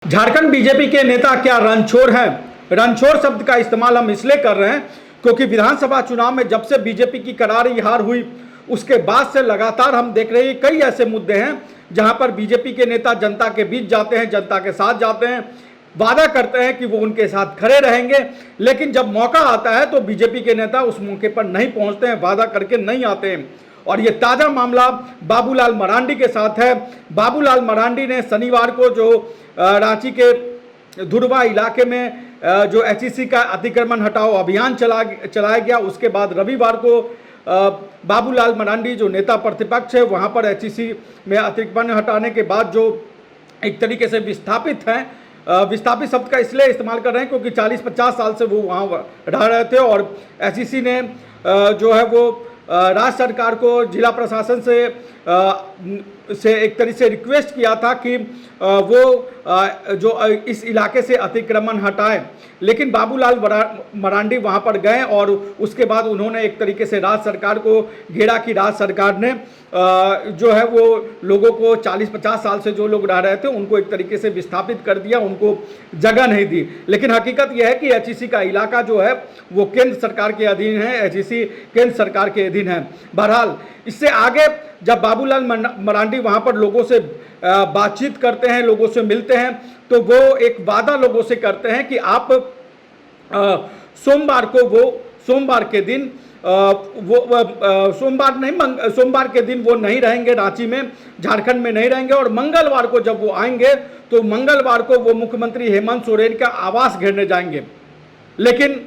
Jharkhand BJP के नेता क्या रणछोड़ हैं? रणछोड़ शब्द का इस्तेमाल हम इसलिए कर रहे हैं क्योंकि विधानसभा चुनाव में जब से बीजेपी की करारी हार हुई उसके बाद से लगातार हम देख रहे हैं कई ऐसे मुद्दे हैं जहां पर बीजेपी के नेता जनता के बीच जाते हैं, जनता के साथ जाते हैं, वादा करते हैं कि वो उनके साथ खड़े रहेंगे, लेकिन जब मौका आता है तो बीजेपी के नेता उस मौके पर नहीं पहुंचते हैं, वादा करके नहीं आते हैं। और ये ताज़ा मामला बाबूलाल मरांडी के साथ है। बाबूलाल मरांडी ने शनिवार को जो रांची के धुरवा इलाके में जो एचईसी का अतिक्रमण हटाओ अभियान चलाया गया, उसके बाद रविवार को बाबूलाल मरांडी जो नेता प्रतिपक्ष है वहाँ पर एचईसी में अतिक्रमण हटाने के बाद जो एक तरीके से विस्थापित हैं, विस्थापित शब्द का इसलिए इस्तेमाल कर रहे हैं क्योंकि 40-50 साल से वो वहाँ रह रहे थे और एचईसी ने जो है वो राज्य सरकार को जिला प्रशासन से एक तरीके से रिक्वेस्ट किया था कि वो जो इस इलाके से अतिक्रमण हटाएं, लेकिन बाबूलाल मरांडी वहां पर गए और उसके बाद उन्होंने एक तरीके से राज्य सरकार को घेरा कि राज्य सरकार ने जो है वो लोगों को 40-50 साल से जो लोग रह रहे थे उनको एक तरीके से विस्थापित कर दिया, उनको जगह नहीं दी। लेकिन हकीकत यह है कि एचईसी का इलाका जो है वो केंद्र सरकार के अधीन है, एचईसी केंद्र सरकार के अधीन है। बहरहाल इससे आगे जब बाबूलाल मरांडी वहाँ पर लोगों से बातचीत करते हैं, लोगों से मिलते हैं, तो वो एक वादा लोगों से करते हैं कि आप सोमवार के दिन सोमवार के दिन वो नहीं रहेंगे रांची में, झारखंड में नहीं रहेंगे और मंगलवार को जब वो आएंगे तो मंगलवार को वो मुख्यमंत्री हेमंत सोरेन का आवास घेरने जाएंगे। लेकिन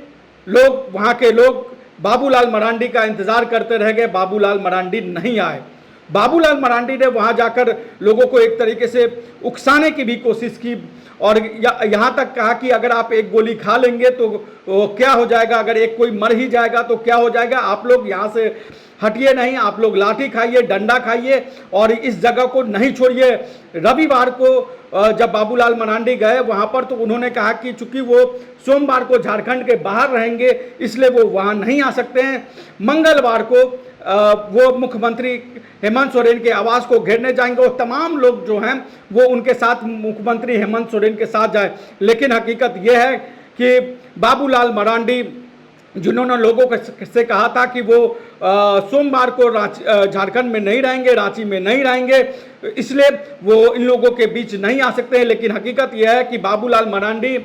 वहाँ के लोग बाबूलाल मरांडी का इंतजार करते रह गए, बाबूलाल मरांडी नहीं आए। बाबूलाल मरांडी ने वहां जाकर लोगों को एक तरीके से उकसाने की भी कोशिश की और यहाँ तक कहा कि अगर आप एक गोली खा लेंगे तो क्या हो जाएगा, अगर एक कोई मर ही जाएगा तो क्या हो जाएगा, आप लोग यहाँ से हटिए नहीं, आप लोग लाठी खाइए, डंडा खाइए और इस जगह को नहीं छोड़िए। रविवार को जब बाबूलाल मरांडी गए वहाँ पर तो उन्होंने कहा कि चूंकि वो सोमवार को झारखंड के बाहर रहेंगे इसलिए वो वहाँ नहीं आ सकते हैं। मंगलवार को वो मुख्यमंत्री हेमंत सोरेन के आवास को घेरने जाएंगे और तमाम लोग जो हैं वो उनके साथ मुख्यमंत्री हेमंत सोरेन के साथ जाए। लेकिन हकीकत ये है कि बाबूलाल मरांडी जिन्होंने लोगों से कहा था कि वो सोमवार को झारखंड में नहीं रहेंगे, रांची में नहीं रहेंगे, इसलिए वो इन लोगों के बीच नहीं आ सकते हैं। लेकिन हकीकत यह है कि बाबूलाल मरांडी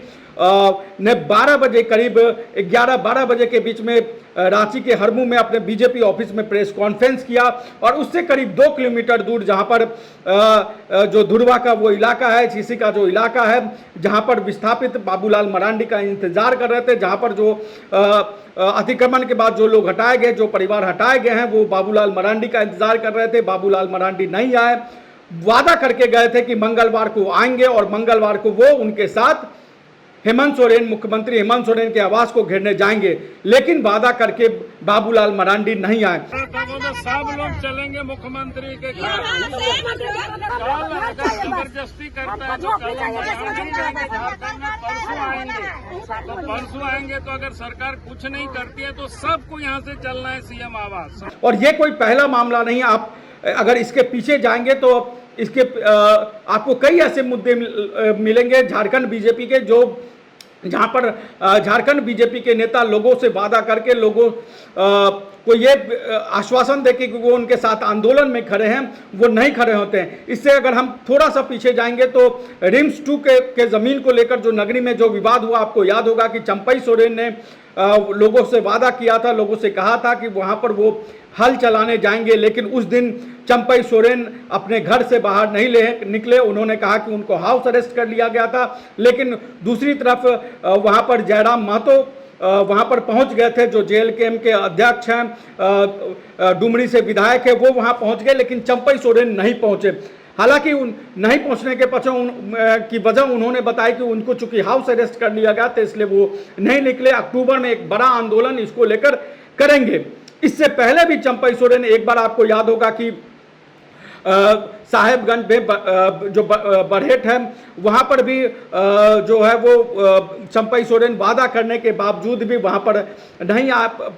ने 12 बजे करीब 11-12 बजे के बीच में रांची के हरमू में अपने बीजेपी ऑफिस में प्रेस कॉन्फ्रेंस किया और उससे करीब 2 किलोमीटर दूर जहां पर जो धुरवा का वो इलाका है, एचईसी का जो इलाका है, जहां पर विस्थापित बाबूलाल मरांडी का इंतजार कर रहे थे, जहां पर जो अतिक्रमण के बाद जो लोग हटाए गए, जो परिवार हटाए गए हैं, वो बाबूलाल मरांडी का इंतजार कर रहे थे। बाबूलाल मरांडी नहीं आए, वादा करके गए थे कि मंगलवार को आएंगे और मंगलवार को वो उनके साथ मुख्यमंत्री हेमंत सोरेन के आवास को घेरने जाएंगे, लेकिन वादा करके बाबूलाल मरांडी नहीं आए। सब लोग चलेंगे मुख्यमंत्री के घर, जबरदस्ती करता है तो कल झारखंड में परसों आएंगे तो अगर सरकार कुछ नहीं करती है तो सबको यहाँ से चलना है सीएम आवास। और ये कोई पहला मामला नहीं, आप अगर इसके पीछे जाएंगे तो इसके आपको कई ऐसे मुद्दे मिलेंगे झारखंड बीजेपी के जहां पर झारखंड बीजेपी के नेता लोगों से वादा करके लोगों को ये आश्वासन देके कि वो उनके साथ आंदोलन में खड़े हैं, वो नहीं खड़े होते हैं। इससे अगर हम थोड़ा सा पीछे जाएंगे तो रिम्स 2 के ज़मीन को लेकर जो नगरी में जो विवाद हुआ, आपको याद होगा कि चंपई सोरेन ने लोगों से वादा किया था, लोगों से कहा था कि वहाँ पर वो हल चलाने जाएंगे, लेकिन उस दिन चंपई सोरेन अपने घर से बाहर नहीं निकले। उन्होंने कहा कि उनको हाउस अरेस्ट कर लिया गया था। लेकिन दूसरी तरफ वहाँ पर जयराम महतो वहाँ पर पहुँच गए थे, जो जेएलकेएम के अध्यक्ष हैं, डुमरी से विधायक है, वो वहाँ पहुँच गए, लेकिन चंपई सोरेन नहीं पहुँचे। हालांकि नहीं पहुंचने के की वजह उन्होंने बताया कि उनको चूंकि हाउस अरेस्ट कर लिया गया था इसलिए वो नहीं निकले। अक्टूबर में एक बड़ा आंदोलन इसको लेकर करेंगे। इससे पहले भी चंपई सोरेन, एक बार आपको याद होगा कि साहेबगंज में जो बरहेट है वहाँ पर भी जो है वो चंपई सोरेन वादा करने के बावजूद भी वहाँ पर नहीं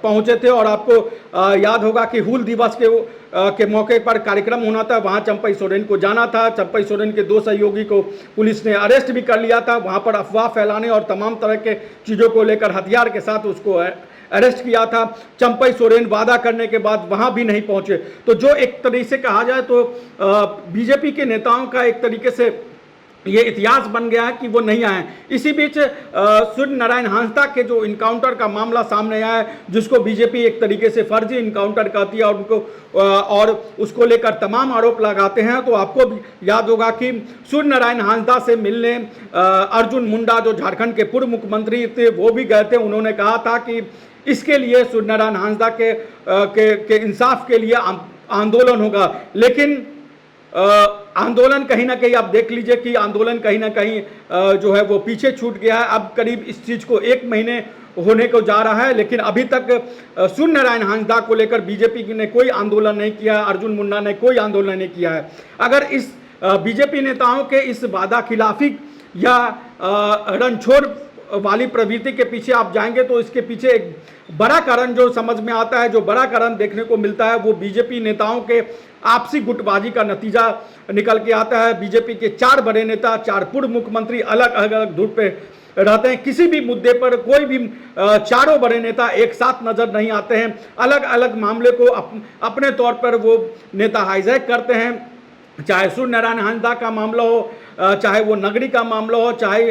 पहुँचे थे। और आपको याद होगा कि हूल दिवस के मौके पर कार्यक्रम होना था, वहाँ चंपई सोरेन को जाना था। चंपई सोरेन के 2 सहयोगी को पुलिस ने अरेस्ट भी कर लिया था। वहाँ पर अफवाह फैलाने और तमाम तरह के चीज़ों को लेकर हथियार के साथ उसको अरेस्ट किया था। चंपई सोरेन वादा करने के बाद वहाँ भी नहीं पहुँचे। तो जो एक तरीके से कहा जाए तो बीजेपी के नेताओं का एक तरीके से ये इतिहास बन गया है कि वो नहीं आए। इसी बीच सूर्य नारायण हांसदा के जो इनकाउंटर का मामला सामने आया है, जिसको बीजेपी एक तरीके से फर्जी इनकाउंटर कहती है और उनको और उसको लेकर तमाम आरोप लगाते हैं। तो आपको भी याद होगा कि सूर्य नारायण हांसदा से मिलने अर्जुन मुंडा जो झारखंड के पूर्व मुख्यमंत्री थे वो भी गए थे। उन्होंने कहा था कि इसके लिए सूर्य नारायण हांसदा के इंसाफ के लिए आंदोलन होगा। लेकिन आंदोलन कहीं ना कहीं आप देख लीजिए कि आंदोलन कहीं ना कहीं जो है वो पीछे छूट गया है। अब करीब इस चीज़ को 1 महीने होने को जा रहा है, लेकिन अभी तक सूर्य नारायण हांसदा को लेकर बीजेपी ने कोई आंदोलन नहीं किया, अर्जुन मुंडा ने कोई आंदोलन नहीं किया है। अगर इस बीजेपी नेताओं के इस वादा खिलाफी या रणछोड़ वाली प्रवृत्ति के पीछे आप जाएंगे तो इसके पीछे एक बड़ा कारण जो समझ में आता है, जो बड़ा कारण देखने को मिलता है, वो बीजेपी नेताओं के आपसी गुटबाजी का नतीजा निकल के आता है। बीजेपी के 4 बड़े नेता, 4 पूर्व मुख्यमंत्री अलग अलग धुन पे रहते हैं। किसी भी मुद्दे पर कोई भी चारों बड़े नेता एक साथ नजर नहीं आते हैं। अलग अलग मामले को अपने तौर पर वो नेता हाईजैक करते हैं। चाहे सूर्य नारायण हांसदा का मामला हो, चाहे वो नगरी का मामला हो, चाहे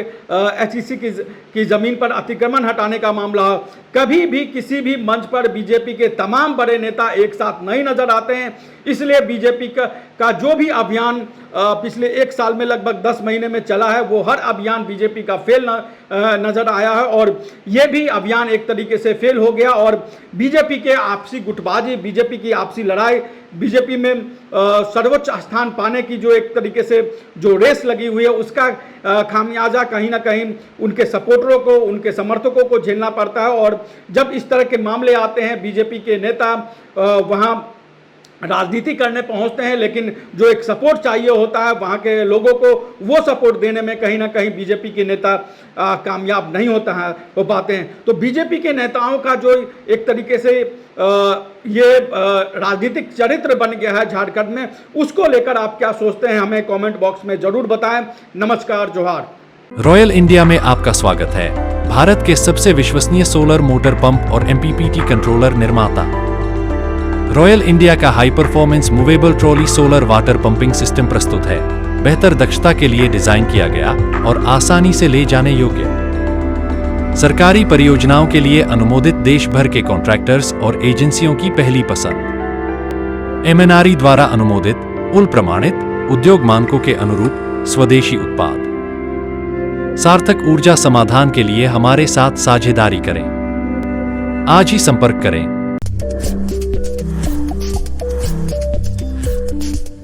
एचईसी की ज़मीन पर अतिक्रमण हटाने का मामला हो, कभी भी किसी भी मंच पर बीजेपी के तमाम बड़े नेता एक साथ नहीं नजर आते हैं। इसलिए बीजेपी का जो भी अभियान पिछले 1 साल में लगभग 10 महीने में चला है, वो हर अभियान बीजेपी का फेल नजर आया है। और ये भी अभियान एक तरीके से फेल हो गया। और बीजेपी के आपसी गुटबाजी, बीजेपी की आपसी लड़ाई, बीजेपी में सर्वोच्च स्थान पाने की जो एक तरीके से जो रेस लगी हुई है, उसका खामियाजा कहीं ना कहीं उनके सपोर्टरों को, उनके समर्थकों को झेलना पड़ता है। और जब इस तरह के मामले आते हैं, बीजेपी के नेता वहाँ राजनीति करने पहुंचते हैं, लेकिन जो एक सपोर्ट चाहिए होता है वहाँ के लोगों को, वो सपोर्ट देने में कहीं ना कहीं बीजेपी के नेता कामयाब नहीं हो पाते हैं। तो बीजेपी के नेताओं का जो एक तरीके से ये राजनीतिक चरित्र बन गया है झारखंड में, उसको लेकर आप क्या सोचते हैं, हमें कमेंट बॉक्स में जरूर बताएं। नमस्कार, जोहार। रॉयल इंडिया में आपका स्वागत है। भारत के सबसे विश्वसनीय सोलर मोटर पंप और MPPT कंट्रोलर निर्माता रॉयल इंडिया का high performance movable trolley solar water pumping system प्रस्तुत है। बेहतर दक्षता के लिए डिजाइन किया गया और आसानी से ले जाने योग्य। सरकारी परियोजनाओं के लिए अनुमोदित देश भर के कॉन्ट्रैक्टर्स और एजेंसियों की पहली पसंद। MNRE द्वारा अनुमोदित, उल प्रमाणित, उद्योग मानकों के अनुरूप स्वदेशी उत्पाद। सार्थक ऊर्जा समाधान के लिए हमारे साथ साझेदारी करें। आज ही संपर्क करें।